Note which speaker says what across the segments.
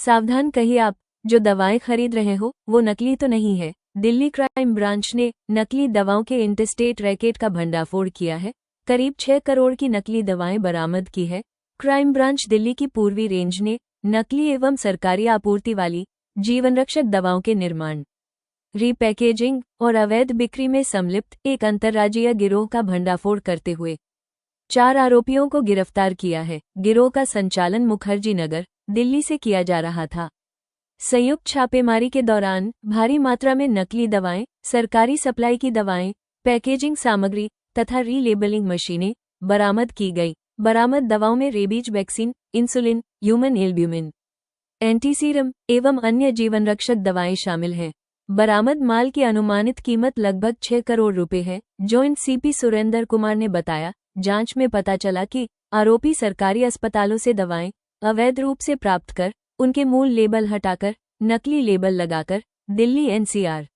Speaker 1: सावधान कहिए आप जो दवाएं खरीद रहे हो वो नकली तो नहीं है। दिल्ली क्राइम ब्रांच ने नकली दवाओं के इंटरस्टेट रैकेट का भंडाफोड़ किया है। करीब 6 करोड़ की नकली दवाएं बरामद की है। क्राइम ब्रांच दिल्ली की पूर्वी रेंज ने नकली एवं सरकारी आपूर्ति वाली जीवनरक्षक दवाओं के निर्माण, रीपैकेजिंग और अवैध बिक्री में संलिप्त एक अंतर्राज्यीय गिरोह का भंडाफोड़ करते हुए 4 आरोपियों को गिरफ्तार किया है। गिरोह का संचालन मुखर्जी नगर, दिल्ली से किया जा रहा था। संयुक्त छापेमारी के दौरान भारी मात्रा में नकली दवाएं, सरकारी सप्लाई की दवाएं, पैकेजिंग सामग्री तथा रीलेबलिंग मशीनें बरामद की गई। बरामद दवाओं में rabies vaccine, insulin, human albumin, antiserum एवं अन्य जीवनरक्षक दवाएं शामिल हैं। बरामद माल की अनुमानित कीमत लगभग 6 करोड़ रुपए है। जॉइंट सीपी सुरेंद्र कुमार ने बताया, जांच में पता चला कि आरोपी सरकारी अस्पतालों से दवाएं अवैध रूप से प्राप्त कर उनके मूल लेबल हटाकर नकली लेबल लगाकर दिल्ली एनसीआर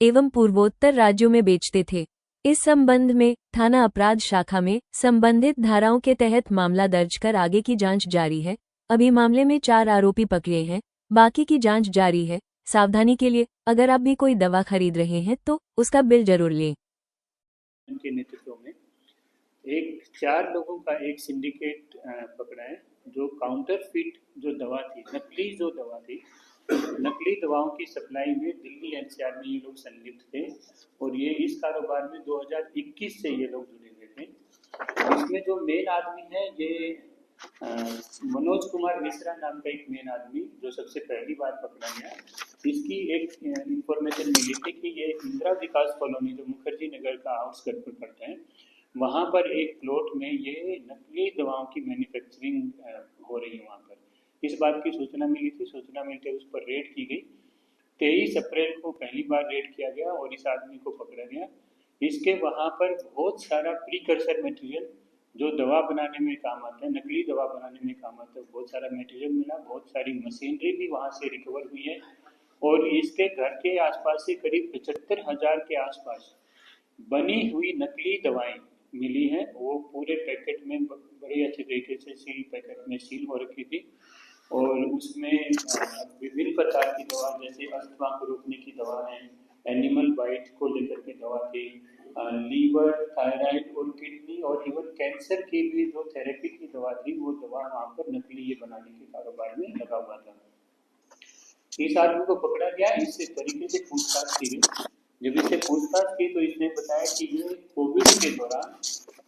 Speaker 1: एवं पूर्वोत्तर राज्यों में बेचते थे। इस संबंध में थाना अपराध शाखा में संबंधित धाराओं के तहत मामला दर्ज कर आगे की जांच जारी है। अभी मामले में 4 आरोपी पकड़े हैं, बाकी की जांच जारी है। सावधानी के लिए अगर आप भी कोई दवा खरीद रहे हैं तो उसका बिल जरूर लें।
Speaker 2: उनके नेतृत्व में 4 लोगों का एक सिंडिकेट पकड़ा है जो काउंटरफिट जो दवा थी, नकली जो दवा थी, नकली दवाओं की सप्लाई में दिल्ली एनसीआर में ये लोग संलिप्त थे और ये इस कारोबार में 2021 से ये लोग जुड़े हुए थे। इसमें जो मेन आदमी है ये मनोज कुमार मिश्रा नाम का एक मेन आदमी जो सबसे पहली बार पकड़ा गया। इसकी एक इंफॉर्मेशन मिली थी कि ये इंदिरा विकास कॉलोनी जो मुखर्जी नगर का आउटस्कर्ट पर पड़ता है, वहाँ पर एक प्लॉट में ये नकली दवाओं की मैन्युफैक्चरिंग हो रही है। वहाँ पर इस बात की सूचना मिली थी। सूचना मिलते उस पर रेड की गई। 23 अप्रैल को पहली बार रेड किया गया और इस आदमी को पकड़ा गया। इसके वहाँ पर बहुत सारा प्रीकर्सर मटेरियल जो दवा बनाने में काम आता है, नकली दवा बनाने में काम आता है, बहुत सारा मटेरियल मिला। बहुत सारी मशीनरी भी वहाँ से रिकवर हुई है और इसके घर के आसपास से करीब 75,000 के आसपास बनी हुई नकली दवाएं मिली हैं। वो पूरे पैकेट में बड़े अच्छे तरीके से सील पैकेट में सील हो रखी थी और उसमें विभिन्न प्रकार की दवा जैसे अस्थमा को रोकने की दवा है, एनिमल बाइट को लेकर के दवा थी, लीवर, थायराइड और किडनी और इवन कैंसर की भी जो थेरेपी की दवा थी वो दवा वहाँ पर नकली ये बनाने के कारोबार में लगा हुआ था। इस आदमी को पकड़ा गया। इससे तरीके से पूछताछ की गई। जब इससे पूछताछ की तो इसने बताया कि ये कोविड के दौरान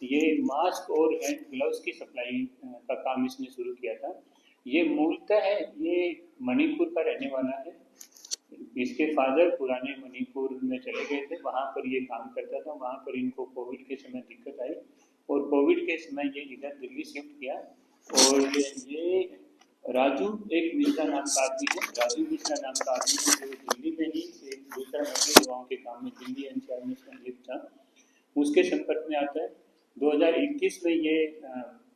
Speaker 2: ये मास्क और हैंड ग्लव्स की सप्लाई का काम इसने शुरू किया था। ये मूलतः ये मणिपुर का रहने वाला है। इसके फादर पुराने मणिपुर में चले गए थे, वहाँ पर ये काम करता था। वहाँ पर इनको कोविड के समय दिक्कत आई और कोविड के समय ये इधर दिल्ली शिफ्ट किया और ये राजू एक मिश्रा नाम का आदमी है। राजू मिश्रा नाम का आदमी है जो दिल्ली में ही एक दूसरा नकली दवाओं के काम में दिल्ली एनसीआर में संलिप्त था, उसके संपर्क में आता है। 2021 में ये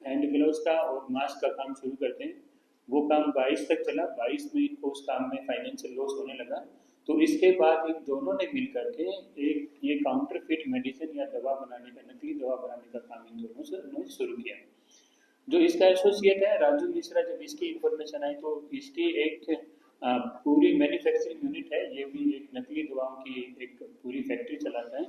Speaker 2: हैंड ग्लव्स का और मास्क का काम शुरू करते हैं। वो काम 22 तक चला। 22 में इनको उस काम में फाइनेंशियल लॉस होने लगा तो इसके बाद इन दोनों ने मिल करके एक ये काउंटरफिट मेडिसिन या दवा बनाने का, नकली दवा बनाने का काम इन दोनों से शुरू किया। जो इसका एसोसिएट है राजू मिश्रा, जब इसकी इंफॉर्मेशन आई तो इसकी एक पूरी मैन्युफैक्चरिंग यूनिट है। ये भी एक नकली दवाओं की एक पूरी फैक्ट्री चलाता है।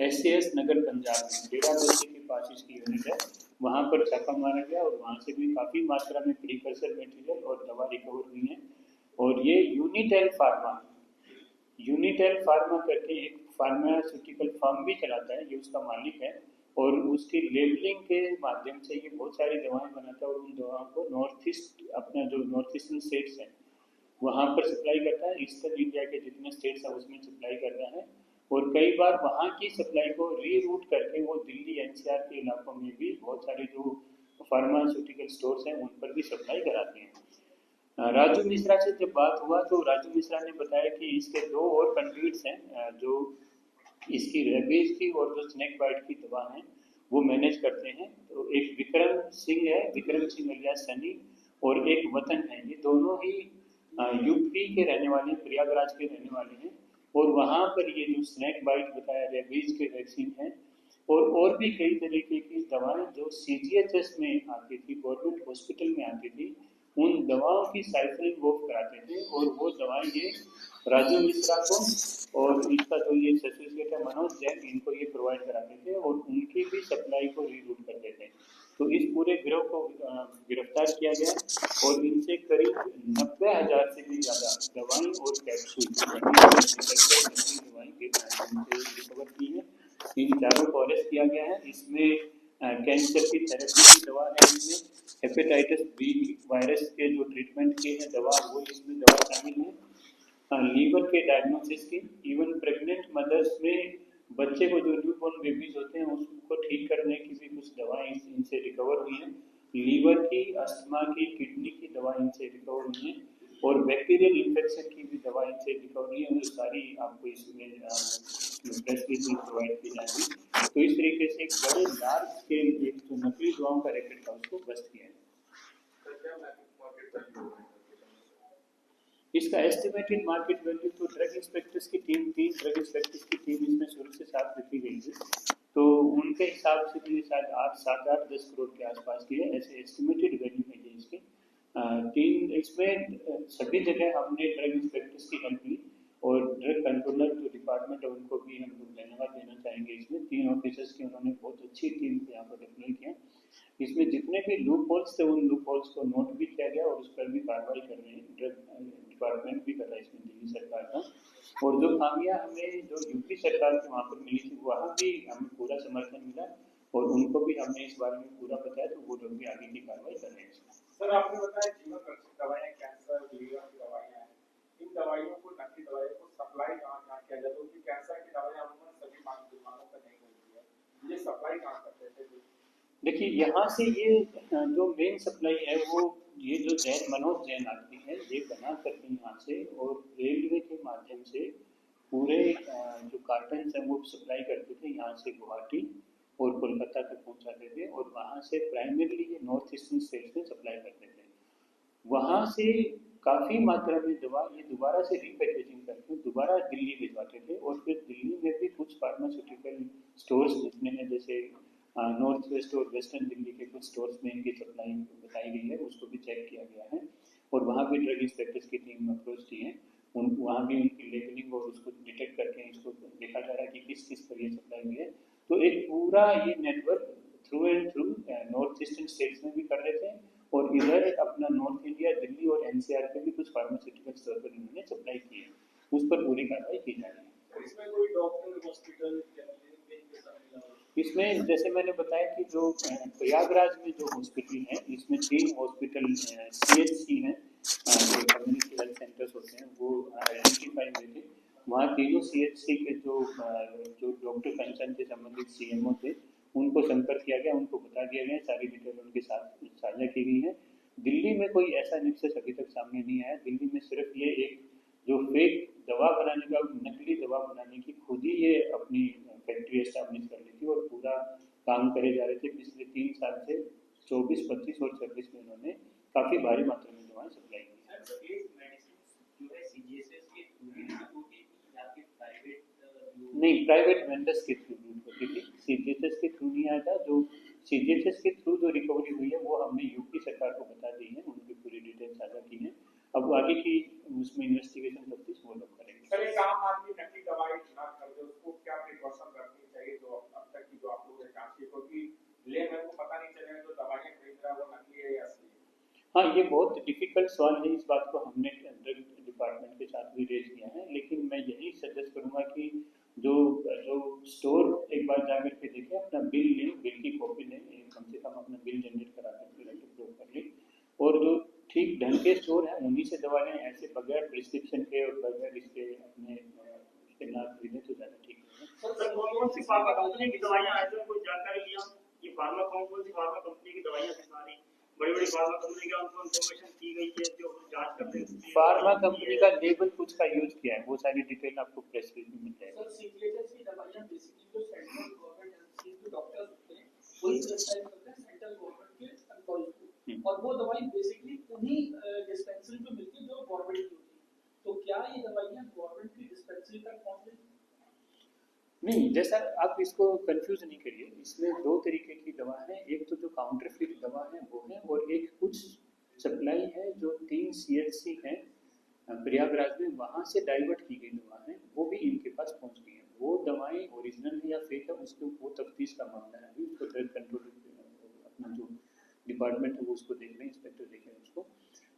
Speaker 2: SCS नगर पंजाब में डेराबस्सी के पास इसकी यूनिट है। वहाँ पर छापा मारा गया और वहाँ से भी काफ़ी मात्रा में प्रीकर्सर मटेरियल और दवा रिकवर हुई है। और ये यूनिटेल फार्मा करके एक फार्मास्यूटिकल फर्म भी चलाता है, ये उसका मालिक है और उसकी लेबलिंग के माध्यम से ये बहुत सारी दवाएं बनाता है और उन दवाओं को नॉर्थ ईस्ट, अपना जो नॉर्थ ईस्टर्न स्टेट्स हैं वहाँ पर सप्लाई करता है। ईस्टर्न इंडिया के जितने स्टेट्स हैं उसमें सप्लाई करता है और कई बार वहाँ की सप्लाई को रीरूट करके वो दिल्ली एनसीआर के इलाकों में भी बहुत सारे जो फार्मास्यूटिकल स्टोर्स हैं उन पर भी सप्लाई कराते हैं। राजू मिश्रा से जब बात हुआ तो राजू मिश्रा ने बताया कि इसके 2 और कंट्रीब्यूट्स हैं जो इसकी रेबीज की और जो स्नेक बाइट की दवा है वो मैनेज करते हैं। तो एक विक्रम सिंह है, विक्रम सिंह अलियास सनी, और एक वतन है। ये दोनों ही यूपी के रहने वाले, प्रयागराज के रहने वाले हैं और वहाँ पर ये जो स्नेक बाइट बताया, रेबीज के वैक्सीन है और भी कई तरीके की दवाएं जो CGHS में आती थी, गवर्नमेंट हॉस्पिटल में आती थी, उन दवा दवाओं की साइफरिंग ऑफ कराते थे और वो दवाएं ये राजू मिश्रा को और इसका जो ये एसोसिएट है मनोज जैन, इनको ये प्रोवाइड कराते थे और उनकी भी सप्लाई को रीरूट करते थे। तो इस पूरे गिरोह को गिरफ्तार किया गया और इनसे करीब 90,000 से भी ज़्यादा दवाई और कैप्सूल दवाई रिकवर की है। इन चारों को अरेस्ट किया गया है। इसमें कैंसर की थेरेपी की दवा है, इसमें हेपेटाइटिस बी वायरस के जो ट्रीटमेंट के हैं दवा, वो इसमें दवा शामिल है। लीवर के डायग्नोसिस की, इवन प्रेग्नेंट मदर्स में बच्चे को जो न्यूबॉर्न बेबीज होते हैं उसको ठीक करने की भी कुछ दवाएं इनसे रिकवर हुई हैं। लीवर की, अस्थमा की, किडनी की दवा इनसे रिकवर हुई है और बैक्टीरियल इन्फेक्शन की भी दवा इनसे रिकवर हुई है। वो सारी आपको इसमें प्रेस रिलीज प्रोवाइड की जाएगी। तो इस तरीके से एक बड़े लार्ज स्केल एक जो नकली दवाओं का रैकेट था उसको बस्ट किया है। इसका एस्टिमेटेड मार्केट वैल्यू तो ड्रग इंस्पेक्टर्स की टीम, 3 ड्रग इंस्पेक्टर्स की टीम इसमें शुरू से साथ रखी गई है, तो उनके हिसाब से भी शायद 7-8-10 करोड़ के आसपास की है, ऐसे एस्टिमेटेड वैल्यू है ये इसकी। तीन इसमें सभी जगह हमने ड्रग इंस्पेक्टर्स की हेल्प ली और ड्रग कंट्रोलर जो डिपार्टमेंट है उनको भी हम लोग धन्यवाद देना चाहेंगे। इसमें 3 ऑफिसर्स की उन्होंने बहुत अच्छी टीम यहाँ पर डिप्लॉय किया। इसमें जितने भी लूप होल्स थे उन लूप होल्स को नोट भी किया गया और उस पर भी कार्रवाई कर रहे हैं। ड्रग डिपार्टमेंट भी कर रहा है इसमें, दिल्ली सरकार का। और जो खामियां हमें जो यूपी सरकार के वहाँ पर मिली थी वहाँ भी हमें पूरा समर्थन मिला और उनको भी हमने इस बारे में पूरा बताया, तो वो लोग भी आगे की कार्रवाई कर रहे हैं।
Speaker 3: सर आपने बताया जीवन रक्षक दवाएं, कैंसर लीवर की दवाइयाँ हैं, इन दवाइयों को, नकली दवाइयों को सप्लाई कहाँ किया जाता है? क्योंकि कैंसर की दवाइयाँ अमूमन सभी दुकानों पर नहीं होती है, ये सप्लाई कहाँ करते थे?
Speaker 2: देखिए यहाँ से ये जो मेन सप्लाई है वो ये जो जैन मनोज जैन आदमी है ये बना करके यहाँ से और रेलवे के माध्यम से पूरे जो कार्टन है वो सप्लाई करते थे यहाँ से गुवाहाटी और कोलकाता तक पहुँचाते थे और वहाँ से प्राइमरीली ये नॉर्थ ईस्टर्न स्टेट्स में सप्लाई करते थे। वहाँ से काफ़ी मात्रा में दवा ये दोबारा से रीपैकेजिंग करके दोबारा दिल्ली भिजवाते थे और फिर दिल्ली में भी कुछ फार्मास्यूटिकल स्टोर्स जितने हैं, जैसे नॉर्थ वेस्ट और वेस्टर्न दिल्ली के कुछ स्टोर्स में इनकी सप्लाई बताई गई है, उसको भी चेक किया गया है और वहाँ भी ड्रग इंस्पेक्टर्स की टीम अप्रोच की है। वहाँ भी उनकी लेबलिंग और उसको डिटेक्ट करके इसको देखा जा रहा है कि किस किस पर ये सप्लाई हुई है। तो एक पूरा ये network through and through north eastern states में भी कर रहे थे और इधर अपना नॉर्थ इंडिया दिल्ली और एनसीआर के भी कुछ फार्मास्यूटिकल स्टोर पर इन्होंने सप्लाई की है, उस पर पूरी कार्रवाई की जा रही है।
Speaker 3: इसमें कोई डॉक्टर, हॉस्पिटल,
Speaker 2: इसमें जैसे मैंने बताया कि जो प्रयागराज में जो हॉस्पिटल है इसमें 3 हॉस्पिटल CHC हैं, जो कम्युनिटी हेल्थ सेंटर्स होते हैं वो आइडेंटिफाई हुए थे। वहाँ तीनों CHC के जो डॉक्टर कंसर्न से संबंधित CMO थे उनको संपर्क किया गया, उनको बता दिया गया, सारी डिटेल उनके साथ साझा की गई है। दिल्ली में कोई ऐसा निक्सस अभी तक सामने नहीं आया। दिल्ली में सिर्फ ये एक जो फेक दवा बनाने का, नकली दवा बनाने की खुद ही ये अपनी फैक्ट्री एस्टैब्लिश कर ली थी और पूरा काम करे जा रहे थे। पिछले 3 साल से 24, 25 और 26 में इन्होंने काफ़ी भारी मात्रा में दवाएं सप्लाई की। नहीं, प्राइवेट वेंडर्स के थ्रू होती थी, CGHS के थ्रू नहीं आया था। जो CGHS के थ्रू जो रिकवरी हुई है वो हमने यूपी सरकार को बता दी है, उनकी पूरी डिटेल साझा की है। अब आगे की उसमें इन्वेस्टिगेशन तफ्तीश वो लोग करेंगे।
Speaker 3: सर एक आम आदमी नकली दवाई ना खरीदे, उसको क्या प्रिकॉशन रखनी चाहिए जो अब तक की जो आप लोग जांच की, क्योंकि लेमैन को पता नहीं चलेगा जो दवाइयाँ खरीद रहा है वो नकली है या असली है?
Speaker 2: हाँ, ये बहुत डिफिकल्ट सवाल है। इस बात को हमने ड्रग डिपार्टमेंट के साथ भी रेज किया है, लेकिन मैं यही सजेस्ट करूँगा कि जो स्टोर एक बार जा कर के देखें, अपना बिल लें, बिल की कॉपी लें, कम से कम अपना बिल जनरेट करा करके प्रूव कर लें और जो ठीक ढंग के स्टोर हैं उन्हीं से दवा लें। ऐसे बगैर प्रिस्क्रिप्शन के और बगैर इसके अपने उसके ना खरीदें तो ज़्यादा ठीक है।
Speaker 3: सर कौन सी फार्मा कंपनी की दवाइयाँ हैं, कोई जानकारी लिया कि कौन सी फार्मा कंपनी की दवाइयाँ सारी बड़ी-बड़ी फार्मा कंपनी का उनको इन्फॉर्मेशन दी गई है जो जांच करते हैं?
Speaker 2: फार्मा कंपनी का लेबल कुछ का यूज किया है, वो सारी डिटेल आपको प्रेस रिलीज में मिल जाएगी।
Speaker 3: सर CGHS की दवाइयाँ बेसिकली जो सेंट्रल गवर्नमेंट एजेंसी के डॉक्टर्स होते हैं वही प्रिस्क्राइब करते हैं सेंट्रल गवर्नमेंट के एम्प्लॉइज को, और वो दवाई बेसिकली उन्हीं डिस्पेंसरी में मिलती है जो गवर्नमेंट की होती है। तो क्या ये दवाइयाँ गवर्नमेंट की डिस्पेंसरी तक पहुँच रही?
Speaker 2: नहीं, जैसा आप इसको कंफ्यूज नहीं करिए, इसमें 2 तरीके की दवा है। एक तो जो काउंटरफीट दवा है वो है और एक कुछ सप्लाई है जो 3 CHC है प्रयागराज में, वहाँ से डाइवर्ट की गई दवा है, वो भी इनके पास पहुँच गई है। वो दवाएं ओरिजिनल है या फेक है उसके वो तफ्तीश का मामला है, अभी उसको ड्रग कंट्रोल अपना जो डिपार्टमेंट है वो उसको देख रहे हैं, इंस्पेक्टर देख रहे हैं उसको।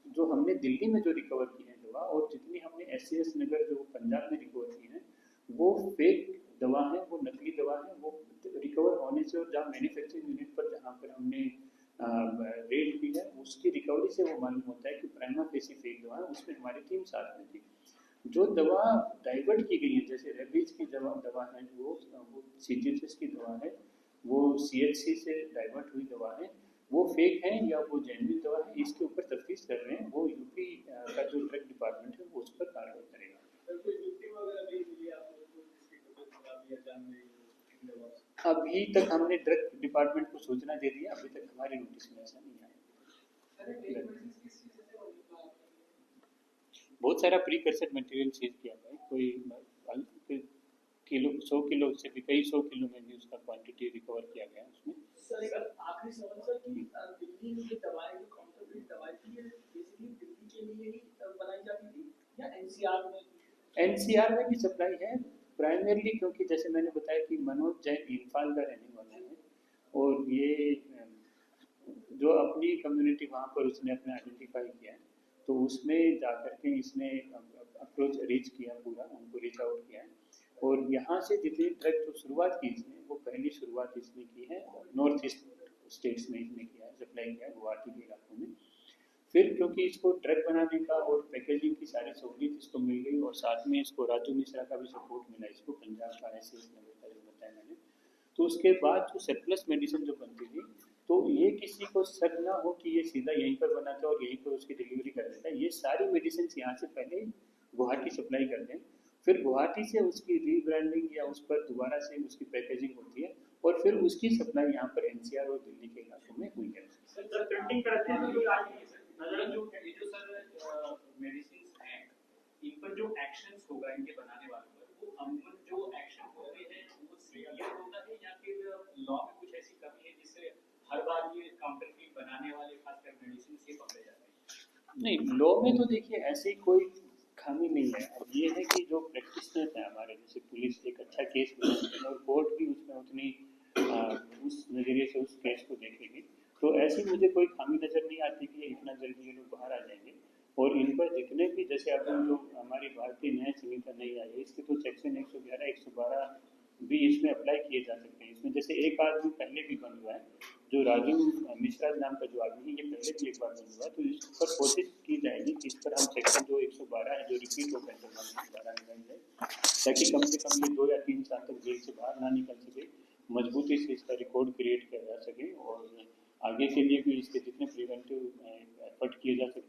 Speaker 2: जो हमने दिल्ली में जो रिकवर की है दवा और जितनी हमने SCS नगर जो पंजाब में रिकवर की है वो फेक दवा है, वो नकली दवा है। वो रिकवर होने से और जहाँ मैन्युफैक्चरिंग यूनिट पर जहाँ पर हमने रेड की है उसकी रिकवरी से वो मालूम होता है कि प्राइमा फेसी फेक दवा है, उसमें हमारी टीम साथ में थी। जो दवा डाइवर्ट की गई है जैसे रेबीज की दवा है वो CGHS की दवा है, वो CHC से डाइवर्ट हुई दवा है, वो फेक है या वो जेन्युइन दवा है, इसके ऊपर तफ्तीश कर रहे हैं। वो यूपी का जो ड्रग डिपार्टमेंट है वो उस पर कार्रवाई करेगा। अभी तक हमने ड्रग डिपार्टमेंट को सूचना दे दी, अभी तक हमारी नोटिस में ऐसा नहीं आया। बहुत सारा प्रीकर्सर मटेरियल सीज किया गया है, कोई किलो 100 किलो से भी कई 100 किलो में भी उसका क्वांटिटी रिकवर किया गया है उसमें।
Speaker 3: सर आखिरी सवाल सर कि दिल्ली में ये दवाएं जो काउंटरफीट दवाएं थी ये बेसिकली दिल्ली के लिए ही बनाई जाती थी या NCR में?
Speaker 2: NCR में भी सप्लाई है प्राइमरीली, क्योंकि जैसे मैंने बताया कि मनोज जैन इम्फाल का रहने वाला है और ये जो अपनी कम्युनिटी वहाँ पर उसने अपने आइडेंटिफाई किया है, तो उसमें जाकर के इसने अप्रोच रीच किया, पूरा उनको रीच आउट किया है। और यहाँ से जितनी ड्रग जो शुरुआत की इसने वो पहली शुरुआत इसने की है नॉर्थ ईस्ट स्टेट्स में इसने किया है, सप्लाई किया है गुवाहाटी के इलाकों में। फिर क्योंकि इसको ड्रग बनाने का और पैकेजिंग की सारी सहूलियत इसको मिल गई और साथ में इसको राजू मिश्रा का भी सपोर्ट मिला इसको, पंजाब का SCS नगर का जो बताया मैंने, तो उसके बाद जो सरप्लस मेडिसिन जो बनती थी तो ये किसी को शक ना हो कि ये सीधा यहीं पर बनाता है और यहीं पर उसकी डिलीवरी कर देता है। ये सारी मेडिसिन यहाँ से पहले गुवाहाटी सप्लाई करते हैं, फिर गुवाहाटी से उसकी रीब्रांडिंग या उस पर दोबारा से उसकी पैकेजिंग होती है और फिर उसकी सप्लाई यहाँ पर NCR और दिल्ली के इलाकों में हुई है।
Speaker 4: सर प्रिंटिंग करते हैं तो आज नहीं सर, नजर जो सर मेडिसिन हैं इन पर जो एक्शंस होगा इनके बनाने वालों पर, वो अमूमन जो एक्शन होते हैं वो सीरियस होता है या फिर लॉ में कुछ ऐसी कमी है जिससे हर बार ये काउंटरफीट बनाने वाले खासकर मेडिसिन से पकड़े जाते हैं?
Speaker 2: नहीं, लॉ में तो देखिए ऐसी कोई खामी नहीं है। अब ये है कि जो प्रैक्टिशनर है हमारे, जैसे पुलिस एक अच्छा केस बनाती है और कोर्ट भी उसमें उतनी उस नज़रिए से उस केस को देखेगी, तो ऐसी मुझे कोई खामी नज़र नहीं आती कि इतना जल्दी ये लोग बाहर आ जाएंगे। और इन पर जितने भी जैसे अब जो हमारी भारतीय न्याय संहिता नहीं आई है इसके तो सेक्शन 111 112 भी इसमें अप्लाई किए जा सकते हैं। इसमें जैसे एक आदमी पहले भी बन हुआ है, जो राजू मिश्रा नाम का जो आदमी है, ये पहले भी एक बार बन हुआ है, तो इस पर कोशिश की जाएगी कि इस पर हम सेक्शन जो 112 है जो रिपीट हो गए 112 लगाई जाए, ताकि कम से कम ये 2 या 3 साल तक जेल से बाहर ना निकल सके, मजबूती से इसका रिकॉर्ड क्रिएट किया जा सके और आगे के लिए भी इसके जितने प्रिवेंटिव एफर्ट किए जा सके